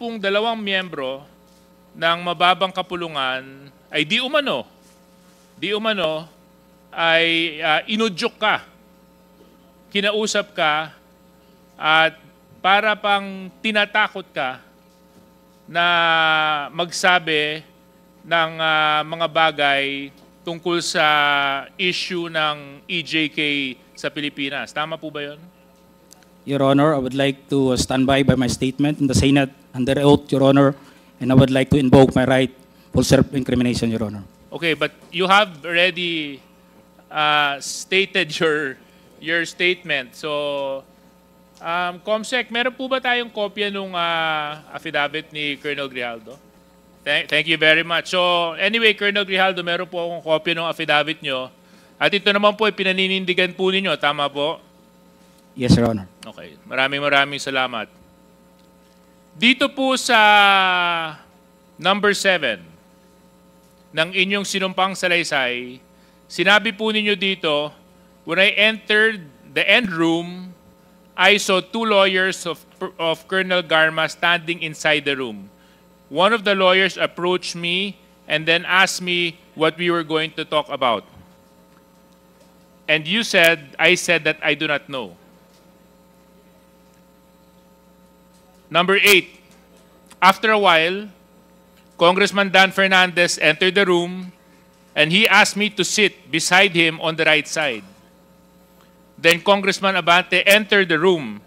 pong dalawang miyembro ng mababang kapulungan ay di umano ay inudyok ka, kinausap ka, at para pang tinatakot ka na magsabi ng mga bagay tungkol sa issue ng EJK sa Pilipinas. Tama po ba yun? Your Honor, I would like to stand by my statement in the Senate under oath, Your Honor, and I would like to invoke my right for self-incrimination, Your Honor. Okay, but you have already stated your statement. So, Comsec, meron po ba tayong kopya nung affidavit ni Colonel Grijaldo? Thank you very much. So, anyway, Colonel Grijaldo, meron po akong kopya ng affidavit nyo. At ito naman po ay pinaninindigan po ninyo. Tama po? Yes, Your Honor. Okay. Maraming salamat. Dito po sa number 7 ng inyong sinumpang salaysay, sinabi po ninyo dito, when I entered the end room, I saw 2 lawyers of Colonel Garma standing inside the room. One of the lawyers approached me and then asked me what we were going to talk about. And I said that I do not know. Number 8, after a while, Congressman Dan Fernandez entered the room and he asked me to sit beside him on the right side. Then Congressman Abante entered the room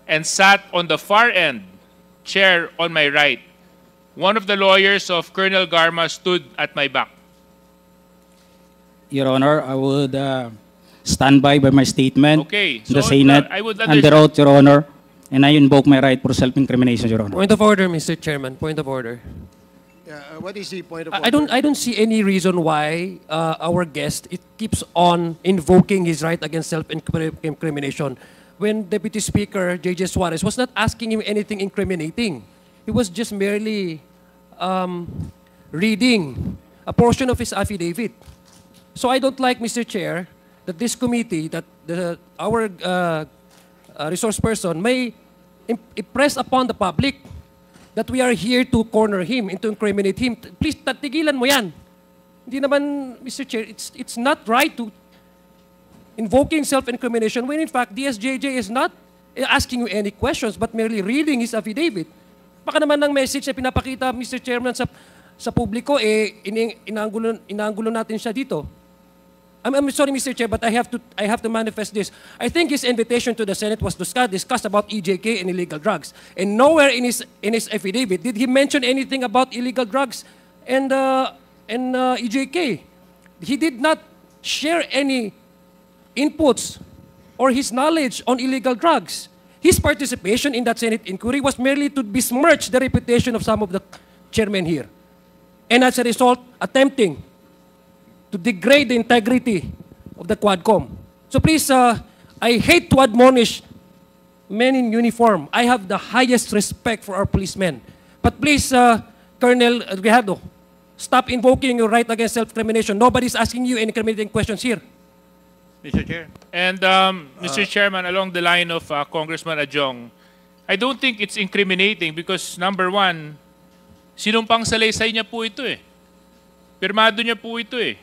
and sat on the far end chair on my right. One of the lawyers of Colonel Garma stood at my back. Your Honor, I would stand by my statement Okay, in the so Senate I would under oath, Your Honor, and I invoke my right for self-incrimination, Your Honor. Point of order, Mr. Chairman. Point of order. What is the point of I order? don't see any reason why our guest keeps on invoking his right against self-incrimination when Deputy Speaker J.J. Suarez was not asking him anything incriminating. He was just merely reading a portion of his affidavit. So I don't like, Mr. Chair, that this committee, that our resource person may impress upon the public that we are here to corner him and to incriminate him. Please, tatigilan mo yan. Hindi naman, Mr. Chair, it's not right to invoking self-incrimination when in fact DSJJ is not asking you any questions but merely reading his affidavit. Baka naman ng message na pinapakita, Mr. Chairman, sa publiko, inaanggulo natin siya dito. I'm sorry, Mr. Chair, but I have to manifest this. I think his invitation to the Senate was to discuss about EJK and illegal drugs. And nowhere in his affidavit did he mention anything about illegal drugs and EJK. He did not share any inputs or his knowledge on illegal drugs. His participation in that Senate inquiry was merely to besmirch the reputation of some of the chairmen here. And as a result, attempting to degrade the integrity of the Quadcom. So please, I hate to admonish men in uniform. I have the highest respect for our policemen. But please, Colonel Grijaldo, stop invoking your right against self-incrimination. Nobody's asking you any incriminating questions here. Mr. Chair. And Mr. Chairman, along the line of Congressman Adjong, I don't think it's incriminating because number 1, sinumpang salaysay niya po ito eh. Pirmado niya po ito eh.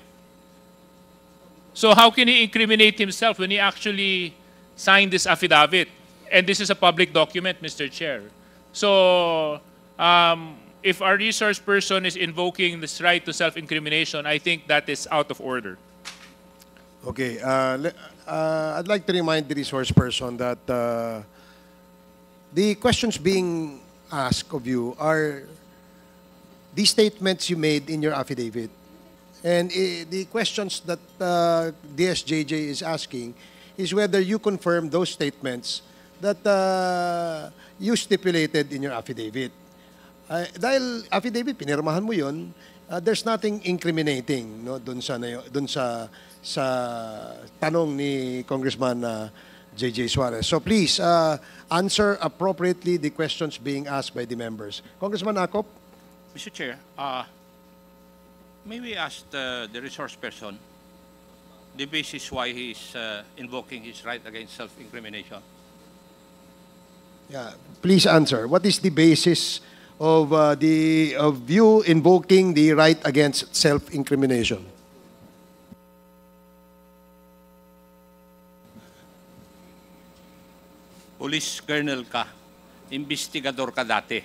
So how can he incriminate himself when he actually signed this affidavit? And this is a public document, Mr. Chair. So if our resource person is invoking this right to self-incrimination, I think that is out of order. Okay. I'd like to remind the resource person that the questions being asked of you are the statements you made in your affidavit. And the questions that DSJJ is asking is whether you confirm those statements that you stipulated in your affidavit. Dahil affidavit, pinirmahan mo yun, there's nothing incriminating no, dun sa tanong ni Congressman J.J. Suarez. So please, answer appropriately the questions being asked by the members. Congressman Acop? Mr. Chair, may we ask the resource person the basis why he is invoking his right against self-incrimination? Yeah, please answer. What is the basis of you invoking the right against self-incrimination. Police colonel ka, investigador ka dati.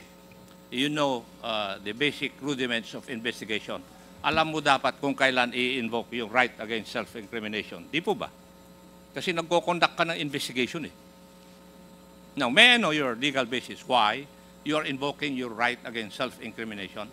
You know the basic rudiments of investigation. Alam mo dapat kung kailan i-invoke yung right against self-incrimination. Di po ba? Kasi nagko-conduct ka ng investigation eh. Now, may I know your legal basis why you are invoking your right against self-incrimination?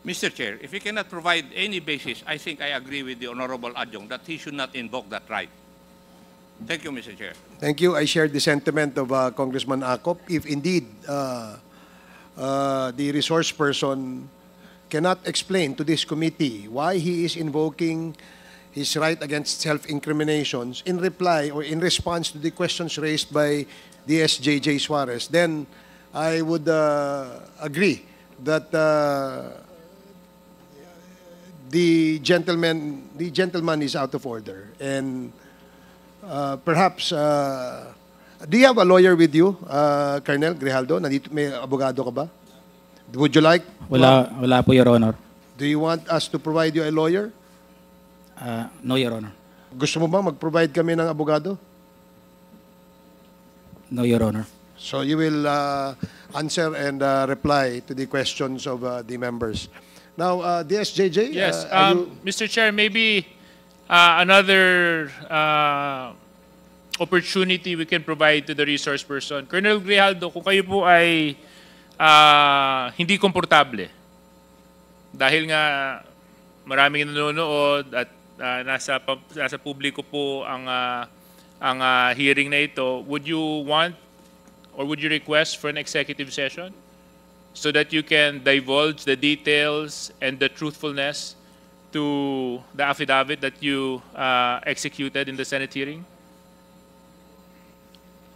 Mr. Chair, if you cannot provide any basis, I think I agree with the Honorable Adjong that he should not invoke that right. Thank you, Mr. Chair. Thank you. I share the sentiment of Congressman Acop. If indeed the resource person cannot explain to this committee why he is invoking his right against self-incriminations in reply or in response to the questions raised by DSJJ Suarez, then I would agree that the gentleman is out of order. And perhaps, do you have a lawyer with you, Colonel Grijaldo? Nandito, may abogado ka ba? Would you like? Wala po, Your Honor. Do you want us to provide you a lawyer? No, Your Honor. Gusto mo bang mag-provide kami ng abogado? No, Your Honor. So you will answer and reply to the questions of the members. Now, DSJJ? Yes, are you- Mr. Chair, maybe another opportunity we can provide to the resource person. Colonel Grijaldo, kung kayo po ay hindi komportable, dahil nga maraming nanonood at nasa publiko po ang hearing na ito, would you want or would you request for an executive session so that you can divulge the details and the truthfulness to the affidavit that you executed in the Senate hearing?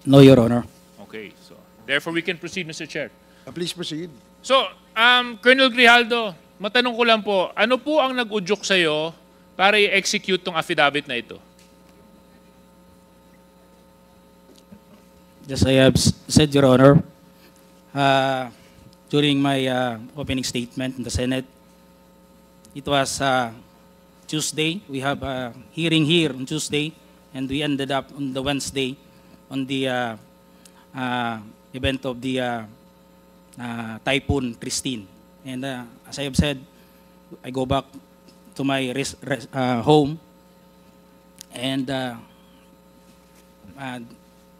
No, Your Honor. Okay, so therefore we can proceed, Mr. Chair. Please proceed. So, Colonel Grijaldo, matanong ko lang po, ano po ang nag-udyok sa'yo para i-execute tong affidavit na ito? Just I have said, Your Honor, during my opening statement in the Senate, it was Tuesday. We have a hearing here on Tuesday, and we ended up on the Wednesday on the event of the Typhoon Christine. And as I have said, I go back to my home, and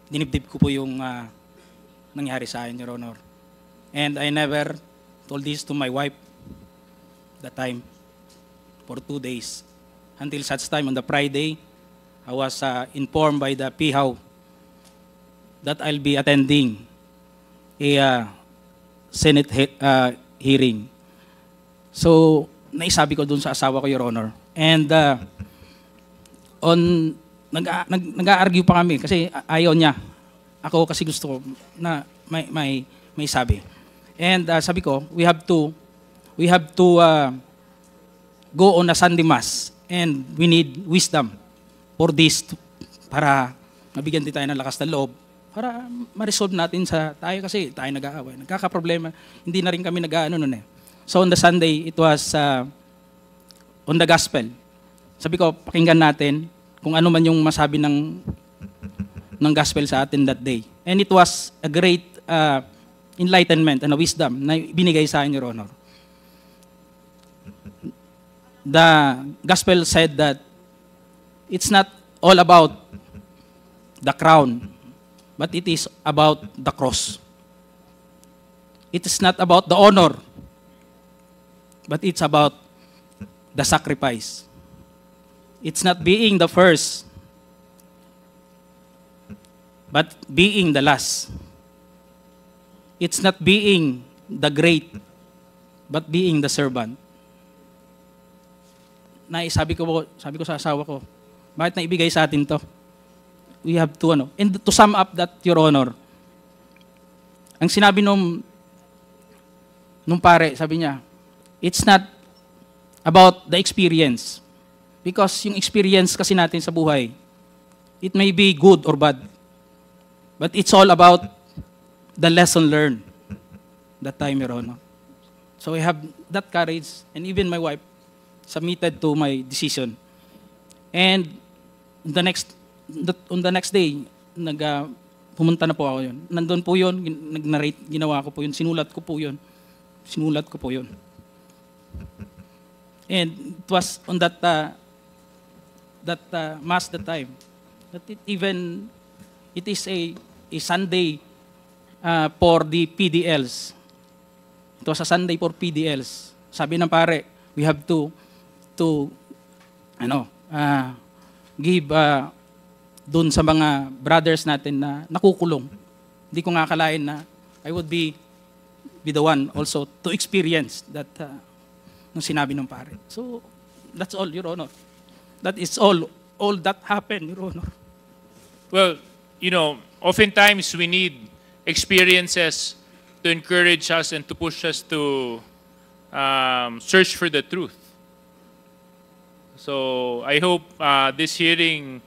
dinibdib ko po yung nangyari sa akin, Your Honor. And I never told this to my wife that time for 2 days. Until such time on the Friday, I was informed by the PIHAW that I'll be attending a Senate hearing. So, naisabi ko dun sa asawa ko, Your Honor. And nag-a-argue pa kami kasi ayaw niya. Ako kasi gusto ko na may sabi. And sabi ko, we have to go on a Sunday Mass, and we need wisdom for this para mabigyan din tayo ng lakas ng loob para ma-resolve natin sa tayo kasi tayo nag-aaway. Nagkakaproblema. Hindi na rin kami nag-aano nun eh. So on the Sunday, it was on the gospel. Sabi ko, pakinggan natin kung ano man yung masabi ng gospel sa atin that day. And it was a great enlightenment and a wisdom na binigay sa akin, Your Honor. The gospel said that it's not all about the crown, but it is about the cross. It is not about the honor, but it's about the sacrifice. It's not being the first, but being the last. It's not being the great, but being the servant. Sabi ko sa asawa ko, bakit naibigay sa atin to? We have to, and to sum up that, Your Honor, ang sinabi nung pare, sabi niya, it's not about the experience. Because yung experience kasi natin sa buhay, it may be good or bad, but it's all about the lesson learned that time, Your Honor. So I have that courage, and even my wife submitted to my decision. And on the next day, pumunta na po ako yun. Nandun po yun, nag-narrate, ginawa ko po yun, sinulat ko po yun. And it was on that mass that time that it is a Sunday for the PDLs. It was a Sunday for PDLs. Sabi ng pare, we have to give dun sa mga brothers natin na nakukulong. Hindi ko nga akalain na I would be the one also to experience that nung sinabi ng pare. So, that's all, Your Honor. That is all that happened, Your Honor. Well, oftentimes we need experiences to encourage us and to push us to search for the truth. So I hope this hearing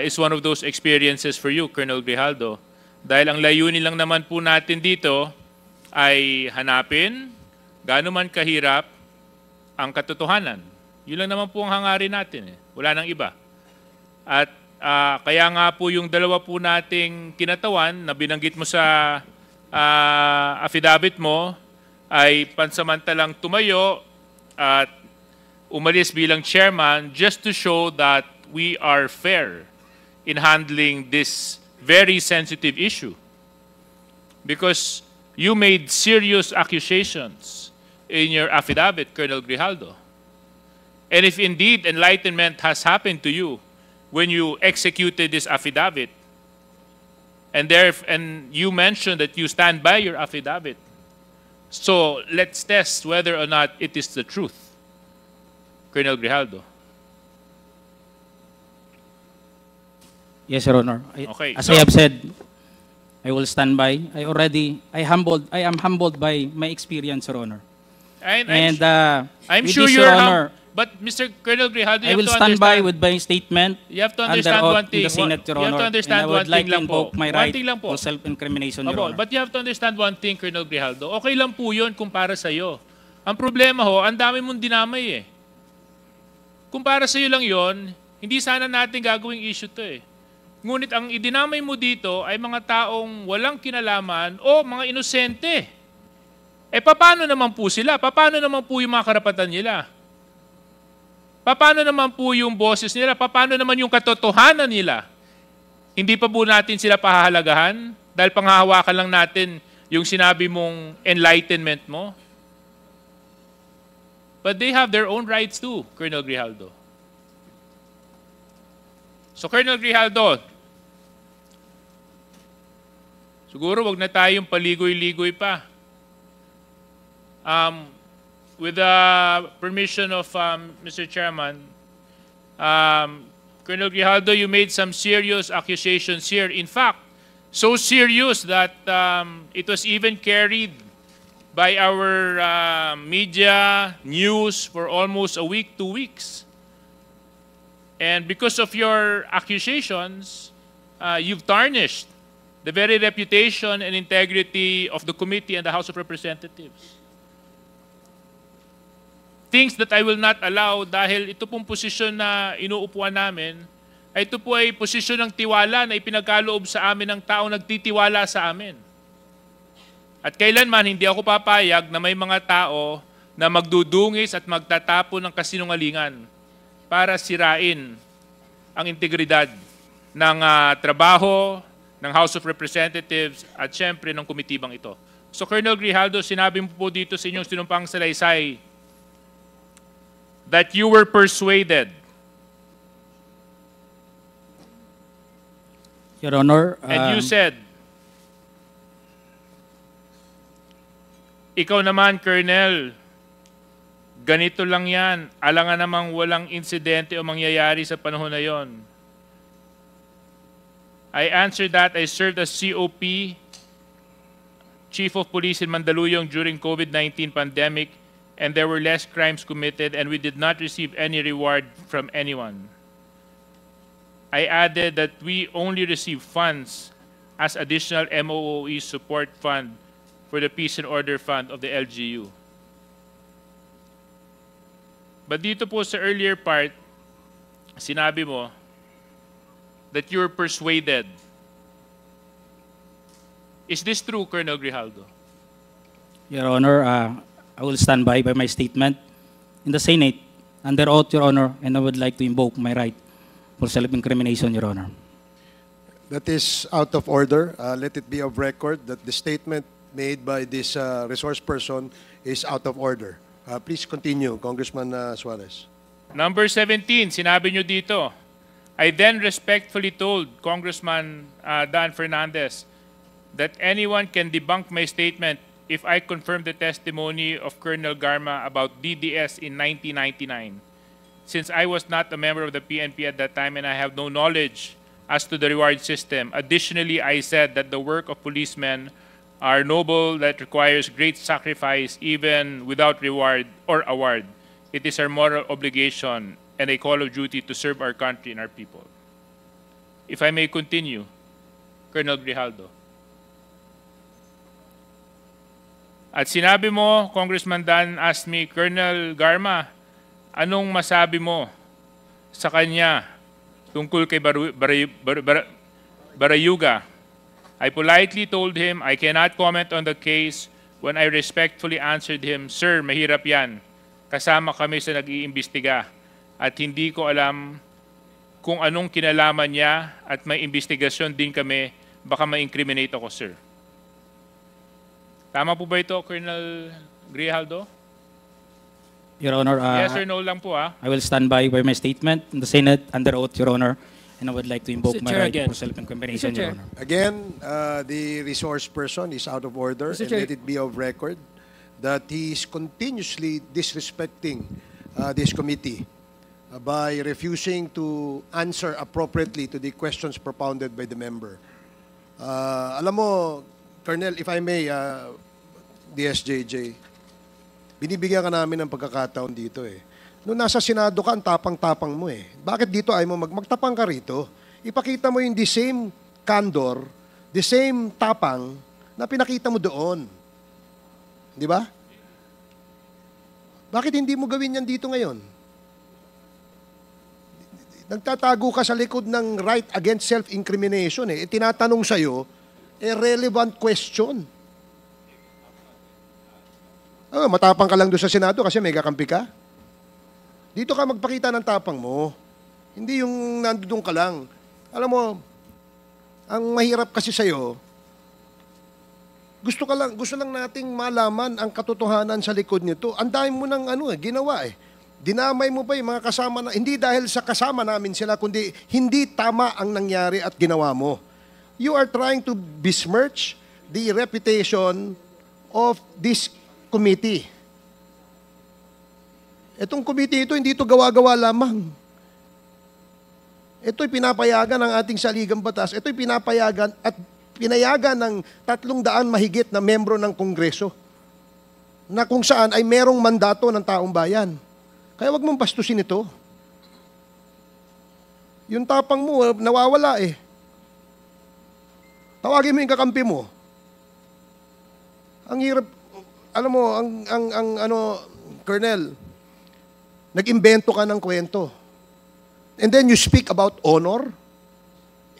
is one of those experiences for you, Colonel Grijaldo. Dahil ang layunin lang naman po natin dito ay hanapin, gaano man kahirap, ang katotohanan. Yun lang naman po ang hangarin natin. Wala nang iba. At kaya nga po yung dalawa po nating kinatawan na binanggit mo sa affidavit mo ay pansamantalang tumayo at umalis bilang chairman just to show that we are fair in handling this very sensitive issue. Because you made serious accusations in your affidavit, Colonel Grijaldo. And if indeed enlightenment has happened to you when you executed this affidavit, and you mentioned that you stand by your affidavit, so let's test whether or not it is the truth, Colonel Grijaldo. Yes, Your Honor. Okay, As so- I have said, I will stand by. I am humbled by my experience, Your Honor. And I'm with sure this, you're Your Honor, but Mr. Colonel Grijaldo, I will stand by with my statement You have to under understand oath one in thing. the Senate, Your You have Honor. to understand And I would one like thing to lang po. invoke my One right thing lang po. to self-incrimination, Your Opo, Honor. but you have to understand one thing, Colonel Grijaldo. Okay lang po yun kung para sa'yo. Ang problema ho, ang dami mong dinamay eh. Kung para sa'yo lang yon, hindi sana natin gagawing issue to eh. Ngunit ang idinamay mo dito ay mga taong walang kinalaman o mga inosente. Eh paano naman po sila? Paano naman po yung mga karapatan nila? Paano naman po yung boses nila? Paano naman yung katotohanan nila? Hindi pa po natin sila pahahalagahan dahil panghahawakan lang natin yung sinabi mong enlightenment mo? But they have their own rights too, Colonel Grijaldo. So Colonel Grijaldo, siguro wag na tayong paligoy-ligoy pa. With the permission of Mr. Chairman, Colonel Grijaldo, you made some serious accusations here. In fact, so serious that it was even carried by our media news for almost a week, 2 weeks. And because of your accusations, you've tarnished the very reputation and integrity of the committee and the House of Representatives. Things that I will not allow dahil ito pong posisyon na inuupuan namin, ay ito po ay posisyon ng tiwala na ipinagkaloob sa amin ng taong nagtitiwala sa amin. At kailanman hindi ako papayag na may mga tao na magdudungis at magtatapon ng kasinungalingan para sirain ang integridad ng trabaho ng House of Representatives at syempre ng komitibang ito. So Colonel Grijaldo, sinabi mo po dito sa inyong sinumpang salaysay that you were persuaded. Your Honor, And you said, ikaw naman, Colonel, ganito lang yan. Alangan namang walang insidente o mangyayari sa panahon na yon. I answered that I served as COP, Chief of Police in Mandaluyong during COVID-19 pandemic, and there were less crimes committed, and we did not receive any reward from anyone. I added that we only receive funds as additional MOOE support fund for the Peace and Order Fund of the LGU. But dito po sa earlier part, sinabi mo that you were persuaded. Is this true, Colonel Grijaldo? Your Honor, I will stand by my statement in the Senate under oath, Your Honor, and I would like to invoke my right for self-incrimination, Your Honor. That is out of order. Let it be of record that the statement made by this resource person is out of order. Please continue, Congressman Suarez. Number 17, sinabi nyo dito, I then respectfully told Congressman Dan Fernandez that anyone can debunk my statement if I confirm the testimony of Colonel Garma about DDS in 1999. Since I was not a member of the PNP at that time and I have no knowledge as to the reward system. Additionally, I said that the work of policemen are noble that requires great sacrifice even without reward or award. It is our moral obligation and a call of duty to serve our country and our people. If I may continue, Colonel Grijaldo. At sinabi mo, Congressman Dan asked me, Colonel Garma, anong masabi mo sa kanya tungkol kay Barayuga? I politely told him I cannot comment on the case when I respectfully answered him, Sir, mahirap yan. Kasama kami sa nag-iimbestiga at hindi ko alam kung anong kinalaman niya at may investigasyon din kami, baka ma-incriminate ako, sir. Tama po ba ito, Colonel Grijaldo? Your Honor, Yes or no lang po, ha? I will stand by my statement in the Senate under oath, Your Honor, and I would like to invoke Mr. my Chair right again. for self-incrimination, Mr. Chair. Your Honor. Again, the resource person is out of order, Mr. and Chair. let it be of record that he is continuously disrespecting this committee by refusing to answer appropriately to the questions propounded by the member. Alam mo, Colonel, if I may, DSJJ, binibigyan ka namin ng pagkakataon dito eh. Noong nasa Senado ka, ang tapang-tapang mo eh. Bakit dito ay mo magtapang ka rito? Ipakita mo yung the same candor, the same tapang na pinakita mo doon. Di ba? Bakit hindi mo gawin yan dito ngayon? Nagtatago ka sa likod ng right against self-incrimination eh. Tinatanong sa'yo, relevant question. Matapang ka lang doon sa Senado kasi may kakampi ka. Dito ka magpakita ng tapang mo. Hindi yung nandoon ka lang. Alam mo, ang mahirap kasi sa'yo, gusto lang nating malaman ang katotohanan sa likod nito. Ang dami mo ng ginawa eh. Dinamay mo pa yung mga kasama na, hindi dahil sa kasama namin sila, kundi hindi tama ang nangyari at ginawa mo. You are trying to besmirch the reputation of this committee. Itong committee ito, hindi ito gawa-gawa lamang. Ito'y pinapayagan ng ating saligang batas. Ito'y pinapayagan at pinayagan ng 300 mahigit na membro ng Kongreso na kung saan ay merong mandato ng taong bayan. Kaya wag mong bastusin ito. Yung tapang mo, nawawala eh. Tawagin mo yung kakampi mo. Ang hirap, alam mo, Colonel, nag-imbento ka ng kwento. And then you speak about honor.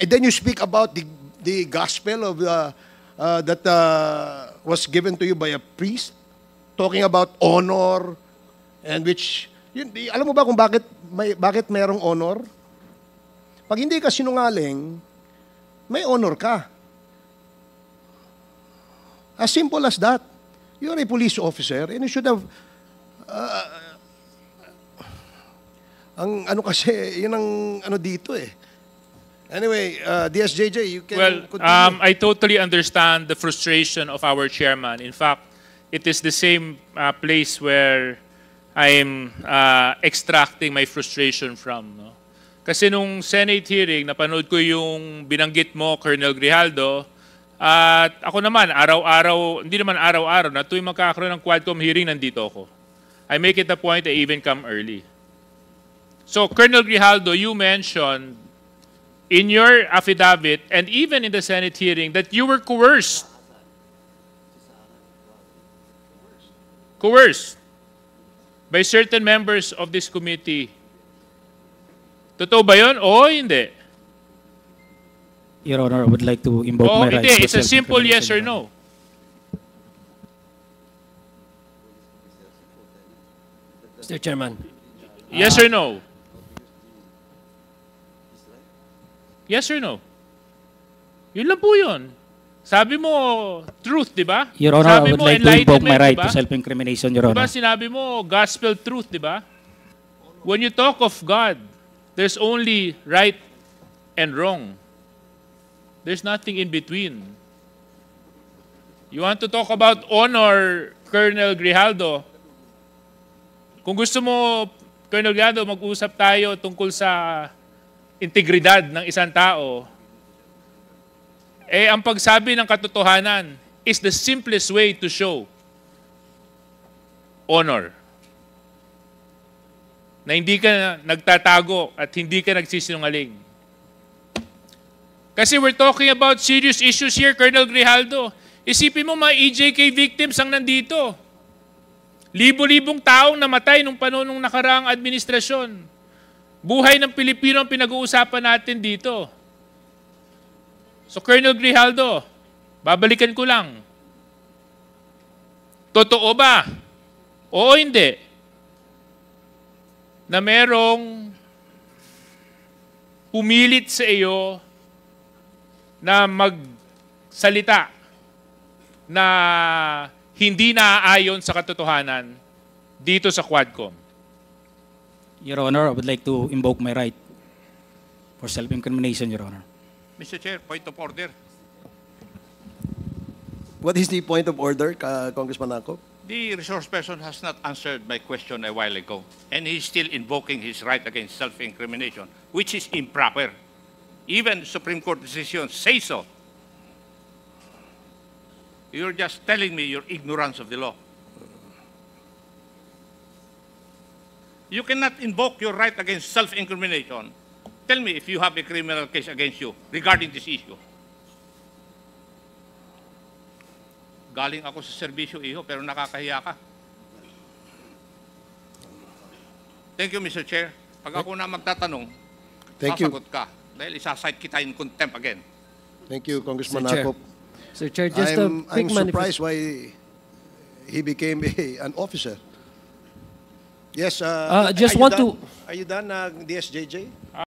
And then you speak about the gospel of that was given to you by a priest, talking about honor, and which, alam mo ba kung bakit mayroong honor? Pag hindi ka sinungaling, may honor ka. As simple as that. You're a police officer and you should have kasi, yun ang dito eh. Anyway, DSJJ, you can continue. I totally understand the frustration of our chairman. In fact, it is the same place where I'm extracting my frustration from. No? Kasi nung Senate hearing, napanood ko yung binanggit mo, Colonel Grijaldo, at ako naman, araw-araw, hindi naman araw-araw, na tuwing magkakaroon ng Quadcom hearing, nandito ako. I make it a point I even come early. So, Colonel Grijaldo, you mentioned in your affidavit and even in the Senate hearing that you were coerced. Coerced by certain members of this committee. Totoo ba yun? Oo, hindi. Your Honor, I would like to invoke Oo, my rights. hindi. for It's a simple self-incrimination, yes or Your Honor. no. Mr. Chairman. Yes or no? Yes or no? Yun lang po yun. Sabi mo, truth, di ba? Your Honor, I Sabi would mo, like to invoke my enlightenment, right di to ba? self-incrimination, Your Di ba Honor. sinabi mo, gospel truth, di ba? When you talk of God, there's only right and wrong. There's nothing in between. You want to talk about honor, Colonel Grijaldo? Kung gusto mo, Colonel Grijaldo, mag-usap tayo tungkol sa integridad ng isang tao, ang pagsabi ng katotohanan is the simplest way to show honor. Na hindi ka nagtatago at hindi ka nagsisinungaling. Kasi we're talking about serious issues here, Colonel Grijaldo. Isipin mo, mga EJK victims ang nandito. Libo-libong taong namatay nung panahon ng nakaraang administrasyon. Buhay ng Pilipino ang pinag-uusapan natin dito. So, Colonel Grijaldo, babalikan ko lang. Totoo ba? Oo, hindi. Na merong pumilit sa iyo na magsalita na hindi naaayon sa katotohanan dito sa Quadcom. Your Honor, I would like to invoke my right for self-incrimination, Your Honor. Mr. Chair, point of order. What is the point of order, Congressman Akop? The resource person has not answered my question a while ago, and he's still invoking his right against self-incrimination, which is improper. Even Supreme Court decisions say so. You're just telling me your ignorance of the law. You cannot invoke your right against self-incrimination. Tell me if you have a criminal case against you regarding this issue. Galing ako sa serbisyo, iho, pero nakakahiya ka. Thank you, Mr. Chair. Pag ako na magtatanong, Thank you. sasagot ka. Dahil isasite kita in contempt again. Thank you, Congressman Mr. Chair. Akop. Sir Chair, just a I'm quick surprised why he became an officer. Yes, just are you want done? to- Are you done, DSJJ?